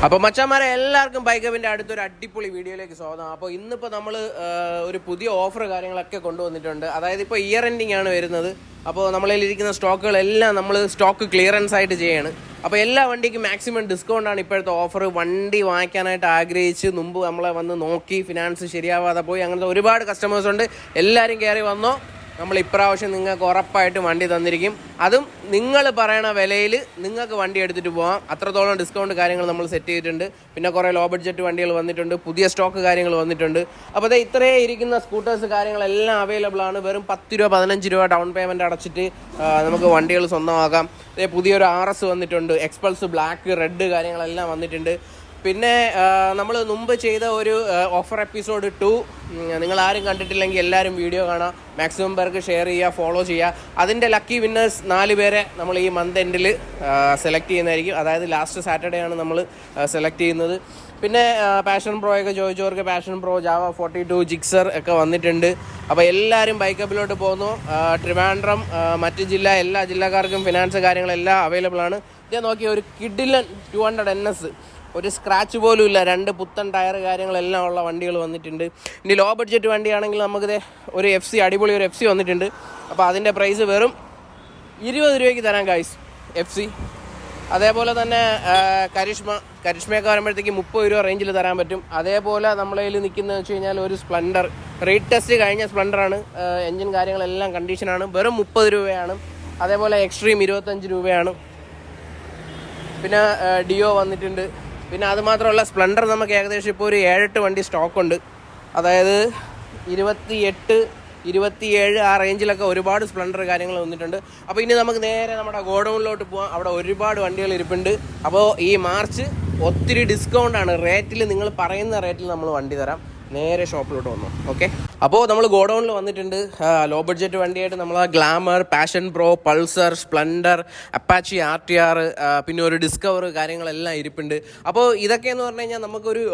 അപ്പോൾ മച്ചാന്മാരെ എല്ലാവർക്കും ബൈക്ക് ഹബിൻ്റെ അടുത്തൊരു അടിപൊളി വീഡിയോയിലേക്ക് സ്വാഗതം. അപ്പോൾ ഇന്നിപ്പോൾ നമ്മൾ ഒരു പുതിയ ഓഫർ കാര്യങ്ങളൊക്കെ കൊണ്ടുവന്നിട്ടുണ്ട്. അതായത് ഇപ്പോൾ ഇയർ എൻഡിങ് ആണ് വരുന്നത്. അപ്പോൾ നമ്മളിലിരിക്കുന്ന സ്റ്റോക്കുകളെല്ലാം നമ്മൾ സ്റ്റോക്ക് ക്ലിയറൻസ് ആയിട്ട് ചെയ്യാണ്. അപ്പോൾ എല്ലാ വണ്ടിക്കും മാക്സിമം ഡിസ്കൗണ്ടാണ് ഇപ്പോഴത്തെ ഓഫർ. വണ്ടി വാങ്ങിക്കാനായിട്ട് ആഗ്രഹിച്ച് മുമ്പ് നമ്മളെ വന്ന് നോക്കി ഫിനാൻസ് ശരിയാവാതെ പോയി അങ്ങനത്തെ ഒരുപാട് കസ്റ്റമേഴ്സ് ഉണ്ട്. എല്ലാവരും കയറി വന്നോ, നമ്മൾ ഇപ്രാവശ്യം നിങ്ങൾക്ക് ഉറപ്പായിട്ടും വണ്ടി തന്നിരിക്കും. അതും നിങ്ങൾ പറയണ വിലയിൽ നിങ്ങൾക്ക് വണ്ടി എടുത്തിട്ട് പോകാം. അത്രത്തോളം ഡിസ്കൗണ്ട് കാര്യങ്ങൾ നമ്മൾ സെറ്റ് ചെയ്തിട്ടുണ്ട്. പിന്നെ കുറേ ലോ ബഡ്ജറ്റ് വണ്ടികൾ വന്നിട്ടുണ്ട്, പുതിയ സ്റ്റോക്ക് കാര്യങ്ങൾ വന്നിട്ടുണ്ട്. അപ്പോൾ അത് ഇത്രയേ ഇരിക്കുന്ന സ്കൂട്ടേഴ്സ് കാര്യങ്ങളെല്ലാം അവൈലബിൾ ആണ്. വെറും 10 രൂപ 15 രൂപ ഡൗൺ പേയ്മെൻറ്റ് അടച്ചിട്ട് നമുക്ക് വണ്ടികൾ സ്വന്തമാക്കാം. പുതിയൊരു RS വന്നിട്ടുണ്ട്, എക്സ്പൾസ് ബ്ലാക്ക് റെഡ് കാര്യങ്ങളെല്ലാം വന്നിട്ടുണ്ട്. പിന്നെ നമ്മൾ മുമ്പ് ചെയ്ത ഒരു ഓഫർ എപ്പിസോഡ് 2 നിങ്ങൾ ആരും കണ്ടിട്ടില്ലെങ്കിൽ എല്ലാവരും വീഡിയോ കാണാം, മാക്സിമം പേർക്ക് ഷെയർ ചെയ്യുക, ഫോളോ ചെയ്യുക. അതിൻ്റെ ലക്കി വിന്നേഴ്സ് 4 പേരെ നമ്മൾ ഈ മന്ത് എൻഡിൽ സെലക്ട് ചെയ്യുന്നതായിരിക്കും. അതായത് ലാസ്റ്റ് സാറ്റർഡേ ആണ് നമ്മൾ സെലക്ട് ചെയ്യുന്നത്. പിന്നെ പാഷൻ പ്രോയൊക്കെ ചോദിച്ചവർക്ക് പാഷൻ പ്രോ, ജാവ 42, ജിക്സർ ഒക്കെ വന്നിട്ടുണ്ട്. അപ്പോൾ എല്ലാവരും ബൈക്ക് ഹബിലോട്ട് പോകുന്നു. ട്രിവാൻഡ്രം, മറ്റ് ജില്ല, എല്ലാ ജില്ലക്കാർക്കും ഫിനാൻസ് കാര്യങ്ങളെല്ലാം അവൈലബിൾ ആണ്. ഞാൻ നോക്കിയ ഒരു കിഡിലൻ 200 NS, ഒരു സ്ക്രാച്ച് പോലും ഇല്ല, 2 പുത്തൻ ടയർ കാര്യങ്ങളെല്ലാം ഉള്ള വണ്ടികൾ വന്നിട്ടുണ്ട്. ഇനി ലോ ബഡ്ജറ്റ് വണ്ടിയാണെങ്കിൽ നമുക്ക് ഒരു FC, അടിപൊളി ഒരു FC വന്നിട്ടുണ്ട്. അപ്പോൾ അതിൻ്റെ പ്രൈസ് വെറും 20 രൂപയ്ക്ക് തരാം ഗൈസ്, FC. അതേപോലെ തന്നെ കരിഷ്മയൊക്കെ വരുമ്പോഴത്തേക്ക് 30 രൂപ റേഞ്ചിൽ തരാൻ പറ്റും. അതേപോലെ നമ്മളെ കയ്യിൽ നിൽക്കുന്നതെന്ന് വെച്ച് കഴിഞ്ഞാൽ ഒരു സ്പ്ലെൻഡർ, റീഡ് ടെസ്റ്റ് കഴിഞ്ഞ സ്പ്ലെൻഡറാണ്, എൻജിൻ കാര്യങ്ങളെല്ലാം കണ്ടീഷനാണ്, വെറും 30 രൂപയാണ്. അതേപോലെ എക്സ്ട്രീം 25 രൂപയാണ്. പിന്നെ ഡിയോ വന്നിട്ടുണ്ട്. പിന്നെ അതുമാത്രമല്ല, സ്പ്ലെൻഡർ നമുക്ക് ഏകദേശം ഇപ്പോൾ ഒരു 7-8 വണ്ടി സ്റ്റോക്കുണ്ട്. അതായത് 28, 27 ആ റേഞ്ചിലൊക്കെ ഒരുപാട് സ്പ്ലെൻഡർ കാര്യങ്ങൾ വന്നിട്ടുണ്ട്. അപ്പോൾ ഇനി നമുക്ക് നേരെ നമ്മുടെ ഗോഡൗണിലോട്ട് പോകാം. അവിടെ ഒരുപാട് വണ്ടികൾ ഇരിപ്പുണ്ട്. അപ്പോൾ ഈ മാർച്ച് ഒത്തിരി ഡിസ്കൗണ്ടാണ്. റേറ്റിൽ നിങ്ങൾ പറയുന്ന റേറ്റിൽ നമ്മൾ വണ്ടി തരാം. നേരെ ഷോപ്പിലോട്ട് വന്നു. ഓക്കെ, അപ്പോൾ നമ്മൾ ഗോഡൗണിൽ വന്നിട്ടുണ്ട്. ലോ ബഡ്ജറ്റ് വണ്ടിയായിട്ട് നമ്മൾ Glamour, Passion Pro, Pulsar, Splendor, Apache RTR, പിന്നെ ഒരു ഡിസ്കവർ കാര്യങ്ങളെല്ലാം ഇരിപ്പുണ്ട്. അപ്പോൾ ഇതൊക്കെയെന്ന് പറഞ്ഞു കഴിഞ്ഞാൽ നമുക്കൊരു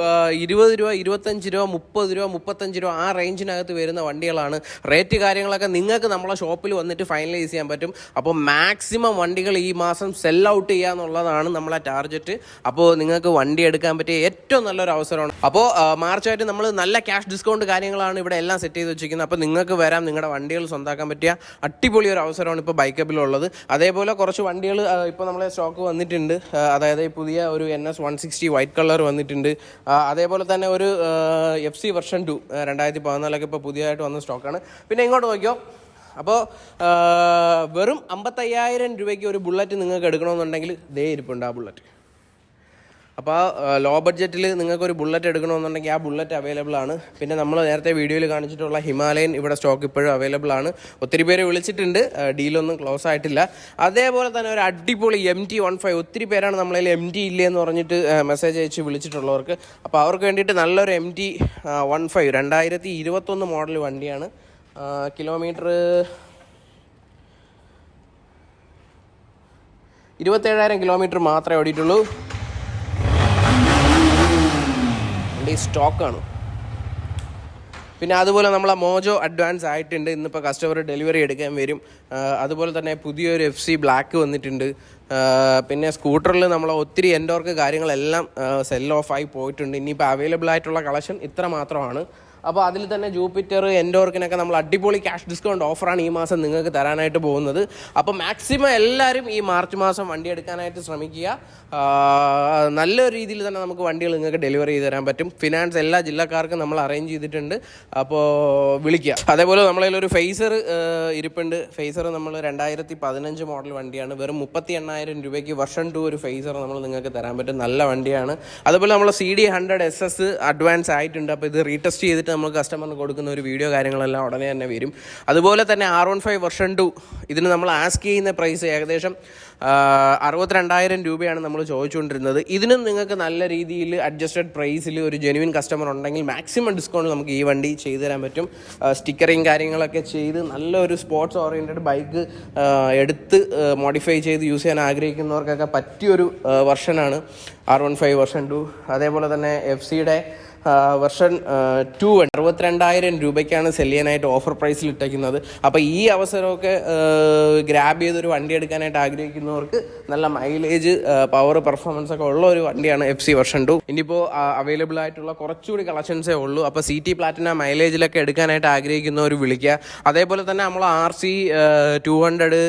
20 രൂപ, 25 രൂപ, 30 രൂപ, 35 രൂപ ആ റേഞ്ചിനകത്ത് വരുന്ന വണ്ടികളാണ്. റേറ്റ് കാര്യങ്ങളൊക്കെ നിങ്ങൾക്ക് നമ്മളെ ഷോപ്പിൽ വന്നിട്ട് ഫൈനലൈസ് ചെയ്യാൻ പറ്റും. അപ്പോൾ മാക്സിമം വണ്ടികൾ ഈ മാസം സെൽ ഔട്ട് ചെയ്യുക എന്നുള്ളതാണ് നമ്മളെ ടാർഗറ്റ്. അപ്പോൾ നിങ്ങൾക്ക് വണ്ടി എടുക്കാൻ പറ്റിയ ഏറ്റവും നല്ലൊരു അവസരമാണ്. അപ്പോൾ മാർച്ചായിട്ട് നമ്മൾ നല്ല ക്യാഷ് ഡിസ്കൗണ്ട് കാര്യങ്ങളാണ് ഇവിടെ എല്ലാം സെറ്റ് ചെയ്ത് വെച്ചിരിക്കുന്നത്. അപ്പോൾ നിങ്ങൾക്ക് വരാം, നിങ്ങളുടെ വണ്ടികൾ സ്വന്തമാക്കാൻ പറ്റിയ അടിപൊളി ഒരു അവസരമാണ് ഇപ്പോൾ ബൈക്ക് ഹബിലുള്ളത്. അതേപോലെ കുറച്ച് വണ്ടികൾ ഇപ്പോൾ നമ്മളെ സ്റ്റോക്ക് വന്നിട്ടുണ്ട്. അതായത് പുതിയ ഒരു NS 160 വൈറ്റ് കളർ വന്നിട്ടുണ്ട്. അതേപോലെ തന്നെ ഒരു FC വെർഷൻ 2 2014 ഇപ്പോൾ പുതിയതായിട്ട് വന്ന സ്റ്റോക്കാണ്. പിന്നെ ഇങ്ങോട്ട് നോക്കിയോ, അപ്പോൾ വെറും 55,000 രൂപയ്ക്ക് ഒരു ബുള്ളറ്റ് നിങ്ങൾക്ക് എടുക്കണമെന്നുണ്ടെങ്കിൽ ദേ ഇരിപ്പുണ്ട് ആ ബുള്ളറ്റ്. അപ്പോൾ ലോ ബഡ്ജറ്റിൽ നിങ്ങൾക്കൊരു ബുള്ളറ്റ് എടുക്കണമെന്നുണ്ടെങ്കിൽ ആ ബുള്ളറ്റ് അവൈലബിൾ ആണ്. പിന്നെ നമ്മൾ നേരത്തെ വീഡിയോയിൽ കാണിച്ചിട്ടുള്ള ഹിമാലയൻ ഇവിടെ സ്റ്റോക്ക് ഇപ്പോഴും അവൈലബിൾ ആണ്. ഒത്തിരി പേര് വിളിച്ചിട്ടുണ്ട്, ഡീലൊന്നും ക്ലോസ് ആയിട്ടില്ല. അതേപോലെ തന്നെ ഒരു അടിപൊളി MT-15, ഒത്തിരി പേരാണ് നമ്മളതിൽ MT ഇല്ലയെന്ന് പറഞ്ഞിട്ട് മെസ്സേജ് അയച്ച് വിളിച്ചിട്ടുള്ളവർക്ക്. അപ്പോൾ അവർക്ക് വേണ്ടിയിട്ട് നല്ലൊരു MT-15 2021 മോഡൽ വണ്ടിയാണ്. കിലോമീറ്റർ 27,000 കിലോമീറ്റർ മാത്രമേ ഓടിയിട്ടുള്ളൂ. സ്റ്റോക്കാണ്. പിന്നെ അതുപോലെ നമ്മളെ മോജോ അഡ്വാൻസ് ആയിട്ടുണ്ട്. ഇന്നിപ്പോൾ കസ്റ്റമർ ഡെലിവറി എടുക്കാൻ വരും. അതുപോലെ തന്നെ പുതിയൊരു FC ബ്ലാക്ക് വന്നിട്ടുണ്ട്. പിന്നെ സ്കൂട്ടറിൽ നമ്മളെ ഒത്തിരി എൻഡോർക്ക് കാര്യങ്ങളെല്ലാം സെൽ ഓഫ് ആയി പോയിട്ടുണ്ട്. ഇനിയിപ്പോൾ അവൈലബിൾ ആയിട്ടുള്ള കളക്ഷൻ ഇത്ര മാത്രമാണ്. അപ്പോൾ അതിൽ തന്നെ ജൂപ്പിറ്റർ, എൻഡോർക്കിനൊക്കെ നമ്മൾ അടിപൊളി ക്യാഷ് ഡിസ്കൗണ്ട് ഓഫറാണ് ഈ മാസം നിങ്ങൾക്ക് തരാനായിട്ട് പോകുന്നത്. അപ്പോൾ മാക്സിമം എല്ലാവരും ഈ മാർച്ച് മാസം വണ്ടി എടുക്കാനായിട്ട് ശ്രമിക്കുക. നല്ലൊരു രീതിയിൽ തന്നെ നമുക്ക് വണ്ടികൾ നിങ്ങൾക്ക് ഡെലിവറി ചെയ്ത് തരാൻ പറ്റും. ഫിനാൻസ് എല്ലാ ജില്ലക്കാർക്കും നമ്മൾ അറേഞ്ച് ചെയ്തിട്ടുണ്ട്. അപ്പോൾ വിളിക്കുക. അതേപോലെ നമ്മളതിലൊരു ഫേസർ ഇരിപ്പുണ്ട്. ഫേസർ നമ്മൾ 2015 മോഡൽ വണ്ടിയാണ്. വെറും 38,000 രൂപയ്ക്ക് വെർഷൻ 2 ഒരു ഫേസർ നമ്മൾ നിങ്ങൾക്ക് തരാൻ പറ്റും. നല്ല വണ്ടിയാണ്. അതുപോലെ നമ്മൾ CD 100 SS അഡ്വാൻസ് ആയിട്ടുണ്ട്. അപ്പോൾ ഇത് റീടെസ്റ്റ് ചെയ്തിട്ട് നമ്മൾ കസ്റ്റമറിന് കൊടുക്കുന്ന ഒരു വീഡിയോ കാര്യങ്ങളെല്ലാം ഉടനെ തന്നെ വരും. അതുപോലെ തന്നെ R15 വെർഷൻ 2 ഇതിന് നമ്മൾ ആസ്ക് ചെയ്യുന്ന പ്രൈസ് ഏകദേശം 62,000 രൂപയാണ് നമ്മൾ ചോദിച്ചുകൊണ്ടിരുന്നത്. ഇതിനും നിങ്ങൾക്ക് നല്ല രീതിയിൽ അഡ്ജസ്റ്റഡ് പ്രൈസിൽ ഒരു ജെനുവിൻ കസ്റ്റമർ ഉണ്ടെങ്കിൽ മാക്സിമം ഡിസ്കൗണ്ട് നമുക്ക് ഈ വണ്ടി ചെയ്തു തരാൻ പറ്റും. സ്റ്റിക്കറിങ് കാര്യങ്ങളൊക്കെ ചെയ്ത് നല്ലൊരു സ്പോർട്സ് ഓറിയൻറ്റഡ് ബൈക്ക് എടുത്ത് മോഡിഫൈ ചെയ്ത് യൂസ് ചെയ്യാൻ ആഗ്രഹിക്കുന്നവർക്കൊക്കെ പറ്റിയൊരു വെർഷനാണ് R15 വെർഷൻ 2. അതേപോലെ തന്നെ FC വെർഷൻ 2 62,000 സെല് ചെയ്യാനായിട്ട് ഓഫർ പ്രൈസിൽ ഇട്ടേക്കുന്നത്. അപ്പോൾ ഈ അവസരമൊക്കെ ഗ്രാബ് ചെയ്തൊരു വണ്ടി എടുക്കാനായിട്ട് ആഗ്രഹിക്കുന്നവർക്ക് നല്ല മൈലേജ്, പവർ, പെർഫോമൻസ് ഒക്കെ ഉള്ള ഒരു വണ്ടിയാണ് FC വെർഷൻ 2. ഇനിയിപ്പോൾ അവൈലബിൾ ആയിട്ടുള്ള കുറച്ചുകൂടി കളക്ഷൻസേ ഉള്ളൂ. അപ്പോൾ CT പ്ലാറ്റിന മൈലേജിലൊക്കെ എടുക്കാനായിട്ട് ആഗ്രഹിക്കുന്നവർ വിളിക്കുക. അതേപോലെ തന്നെ നമ്മൾ RC 200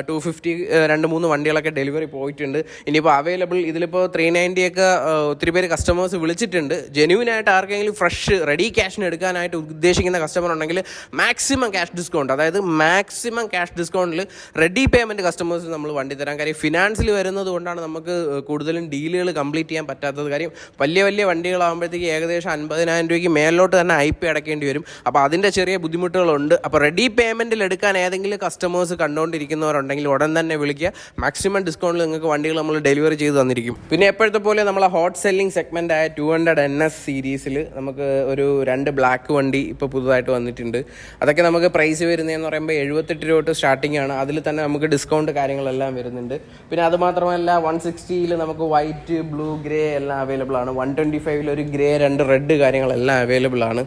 250 2-3 വണ്ടികളൊക്കെ ഡെലിവറി പോയിട്ടുണ്ട്. ഇനിയിപ്പോൾ അവൈലബിൾ ഇതിലിപ്പോൾ 390 ഒക്കെ ഒത്തിരി പേര് കസ്റ്റമേഴ്സ് വിളിച്ചിട്ടുണ്ട്. ജെന്യൂനായിട്ട് ആർക്കെങ്കിലും ഫ്രഷ് റെഡി ക്യാഷിന് എടുക്കാനായിട്ട് ഉദ്ദേശിക്കുന്ന കസ്റ്റമർ ഉണ്ടെങ്കിൽ മാക്സിമം ക്യാഷ് ഡിസ്കൗണ്ട്, അതായത് മാക്സിമം ക്യാഷ് ഡിസ്കൗണ്ടിൽ റെഡി പേയ്മെൻറ്റ് കസ്റ്റമേഴ്സ് നമ്മൾ വണ്ടി തരാം. കാര്യം ഫിനാൻസിൽ വരുന്നത് കൊണ്ടാണ് നമുക്ക് കൂടുതലും ഡീലുകൾ കംപ്ലീറ്റ് ചെയ്യാൻ പറ്റാത്തത്. കാര്യം വലിയ വലിയ വണ്ടികളാകുമ്പോഴത്തേക്ക് ഏകദേശം 50,000 രൂപയ്ക്ക് മേലോട്ട് തന്നെ IP അടയ്ക്കേണ്ടി വരും. അപ്പോൾ അതിൻ്റെ ചെറിയ ബുദ്ധിമുട്ടുകളുണ്ട്. അപ്പോൾ റെഡി പേയ്മെൻറ്റിൽ എടുക്കാൻ ഏതെങ്കിലും കസ്റ്റമേഴ്സ് കണ്ടുകൊണ്ടിരിക്കുന്നവരുണ്ടെങ്കിൽ ഉടൻ തന്നെ വിളിക്കുക. മാക്സിമം ഡിസ്കൗണ്ടിൽ നിങ്ങൾക്ക് വണ്ടികൾ നമ്മൾ ഡെലിവറി ചെയ്ത് തന്നിരിക്കും. പിന്നെ എപ്പോഴത്തെ പോലെ നമ്മളെ ഹോട്ട് സെല്ലിംഗ് സെഗ്മെൻ്റ് ആയ 200 NS സീരീസിൽ നമുക്ക് ഒരു 2 ബ്ലാക്ക് വണ്ടി ഇപ്പോൾ പുതുതായിട്ട് വന്നിട്ടുണ്ട്. അതൊക്കെ നമുക്ക് പ്രൈസ് വരുന്നതെന്ന് പറയുമ്പോൾ 78 രൂപ തൊട്ട് സ്റ്റാർട്ടിംഗ് ആണ്. അതിൽ തന്നെ നമുക്ക് ഡിസ്കൗണ്ട് കാര്യങ്ങളെല്ലാം വരുന്നുണ്ട്. പിന്നെ അതുമാത്രമല്ല 160ൽ നമുക്ക് വൈറ്റ്, ബ്ലൂ, ഗ്രേ എല്ലാം അവൈലബിൾ ആണ്. 125ൽ ഒരു ഗ്രേ, 2 റെഡ് കാര്യങ്ങളെല്ലാം അവൈലബിൾ ആണ്.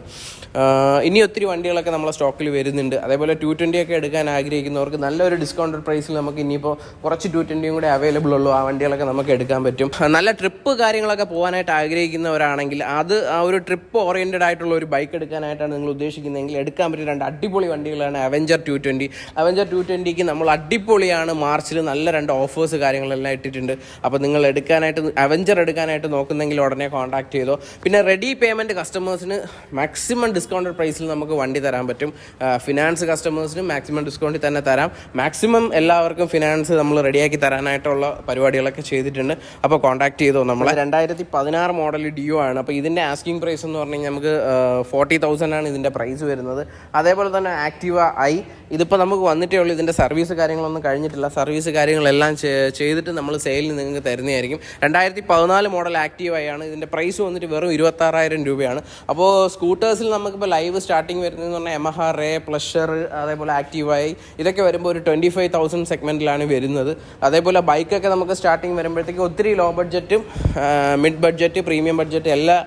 ഇനി ഒത്തിരി വണ്ടികളൊക്കെ നമ്മളെ സ്റ്റോക്കിൽ വരുന്നുണ്ട്. അതേപോലെ 220 ഒക്കെ എടുക്കാൻ ആഗ്രഹിക്കുന്നവർക്ക് നല്ലൊരു ഡിസ്കൗണ്ടഡ് പ്രൈസിൽ നമുക്ക് ഇനിയിപ്പോൾ കുറച്ച് 220 കൂടെ അവൈലബിൾ ഉള്ളൂ. ആ വണ്ടികളൊക്കെ നമുക്ക് എടുക്കാൻ പറ്റും. നല്ല ട്രിപ്പ് കാര്യങ്ങളൊക്കെ പോകാനായിട്ട് ആഗ്രഹിക്കുന്നവരാണെങ്കിൽ ആ ഒരു ട്രിപ്പ് ഓറിയൻറ്റഡ് ആയിട്ടുള്ള ഒരു ബൈക്ക് എടുക്കാനായിട്ടാണ് നിങ്ങൾ ഉദ്ദേശിക്കുന്നതെങ്കിൽ എടുക്കാൻ പറ്റിയ 2 അടിപൊളി വണ്ടികളാണ് അവെഞ്ചർ 220. അവെഞ്ചർ 220ക്ക് നമ്മൾ അടിപൊളിയാണ്. മാർച്ചിൽ നല്ല 2 ഓഫേഴ്സ് കാര്യങ്ങളെല്ലാം ഇട്ടിട്ടുണ്ട്. അപ്പോൾ നിങ്ങൾ അവെഞ്ചർ എടുക്കാനായിട്ട് നോക്കുന്നെങ്കിൽ ഉടനെ കോൺടാക്ട് ചെയ്തോ. പിന്നെ റെഡി പേയ്മെൻറ്റ് കസ്റ്റമേഴ്സിന് മാക്സിമം ഡിസ്കൗണ്ടഡ് പ്രൈസിൽ നമുക്ക് വണ്ടി തരാൻ പറ്റും. ഫിനാൻസ് കസ്റ്റമേഴ്സിന് മാക്സിമം ഡിസ്കൗണ്ടിൽ തന്നെ തരാം. മാക്സിമം എല്ലാവർക്കും ഫിനാൻസ് നമ്മൾ റെഡിയാക്കി തരാനായിട്ടുള്ള പരിപാടികളൊക്കെ ചെയ്തിട്ടുണ്ട്. അപ്പോൾ കോൺടാക്ട് ചെയ്തോ. നമ്മൾ 2016 മോഡൽ ഡിയോ ആണ്. അപ്പോൾ ഇതിൻ്റെ ആസ്കിംഗ് പ്രൈസ് എന്ന് പറഞ്ഞു കഴിഞ്ഞാൽ നമുക്ക് 40,000 ആണ് ഇതിൻ്റെ പ്രൈസ് വരുന്നത്. അതേപോലെ തന്നെ ആക്റ്റീവ I ഇതിപ്പോൾ നമുക്ക് വന്നിട്ടേ ഉള്ളൂ. ഇതിൻ്റെ സർവീസ് കാര്യങ്ങളൊന്നും കഴിഞ്ഞിട്ടില്ല. സർവീസ് കാര്യങ്ങളെല്ലാം ചെയ്തിട്ട് നമ്മൾ സെയിലിന് നിങ്ങൾക്ക് തരുന്നതായിരിക്കും. 2014 മോഡൽ ആക്റ്റീവ I ആണ്. ഇതിൻ്റെ പ്രൈസ് വന്നിട്ട് വെറും 26,000 രൂപയാണ്. അപ്പോൾ സ്കൂട്ടേഴ്സിൽ നമുക്കിപ്പോൾ ലൈവ് സ്റ്റാർട്ടിങ് വരുന്നതെന്ന് പറഞ്ഞാൽ യമഹ റേ, പ്ലഷർ, അതേപോലെ ആക്റ്റീവ I ഇതൊക്കെ വരുമ്പോൾ ഒരു 25,000 സെഗ്മെൻറ്റിലാണ് വരുന്നത്. അതേപോലെ ബൈക്കൊക്കെ നമുക്ക് സ്റ്റാർട്ടിങ് വരുമ്പോഴത്തേക്ക് ഒത്തിരി ലോ ബഡ്ജറ്റും മിഡ് ബഡ്ജറ്റ്, പ്രീമിയം ബഡ്ജറ്റ് എല്ലാ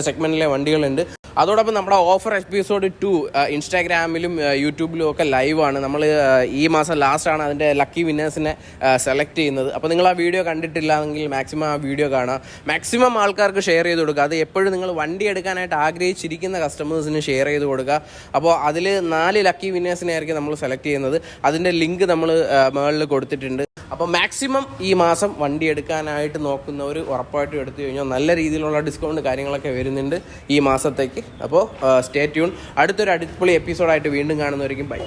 സെഗ്മെൻറ്റിലെ വണ്ടികളുണ്ട്. അതോടൊപ്പം നമ്മുടെ ഓഫർ എപ്പിസോഡ് 2 ഇൻസ്റ്റാഗ്രാമിലും യൂട്യൂബിലും ഒക്കെ ലൈവാണ്. നമ്മൾ ഈ മാസം ലാസ്റ്റാണ് അതിൻ്റെ ലക്കി വിന്നേഴ്സിനെ സെലക്ട് ചെയ്യുന്നത്. അപ്പോൾ നിങ്ങൾ ആ വീഡിയോ കണ്ടിട്ടില്ലെങ്കിൽ മാക്സിമം ആ വീഡിയോ കാണുക. മാക്സിമം ആൾക്കാർക്ക് ഷെയർ ചെയ്ത് കൊടുക്കുക. അത് എപ്പോഴും നിങ്ങൾ വണ്ടി എടുക്കാനായിട്ട് ആഗ്രഹിച്ചിരിക്കുന്ന കസ്റ്റമേഴ്സിന് ഷെയർ ചെയ്ത് കൊടുക്കുക. അപ്പോൾ അതിൽ 4 ലക്കി വിന്നേഴ്സിനെ ആയിരിക്കും നമ്മൾ സെലക്ട് ചെയ്യുന്നത്. അതിൻ്റെ ലിങ്ക് നമ്മൾ മുകളിൽ കൊടുത്തിട്ടുണ്ട്. അപ്പോൾ മാക്സിമം ഈ മാസം വണ്ടി എടുക്കാനായിട്ട് നോക്കുന്നവർ ഉറപ്പായിട്ടും എടുത്തു കഴിഞ്ഞാൽ നല്ല രീതിയിലുള്ള ഡിസ്കൗണ്ട് കാര്യങ്ങളൊക്കെ വരുന്നുണ്ട് ഈ മാസത്തേക്ക്. അപ്പോൾ സ്റ്റേ ട്യൂൺ. അടുത്തൊരു അടിപൊളി എപ്പിസോഡായിട്ട് വീണ്ടും കാണുന്നവരിക്കും ബൈ.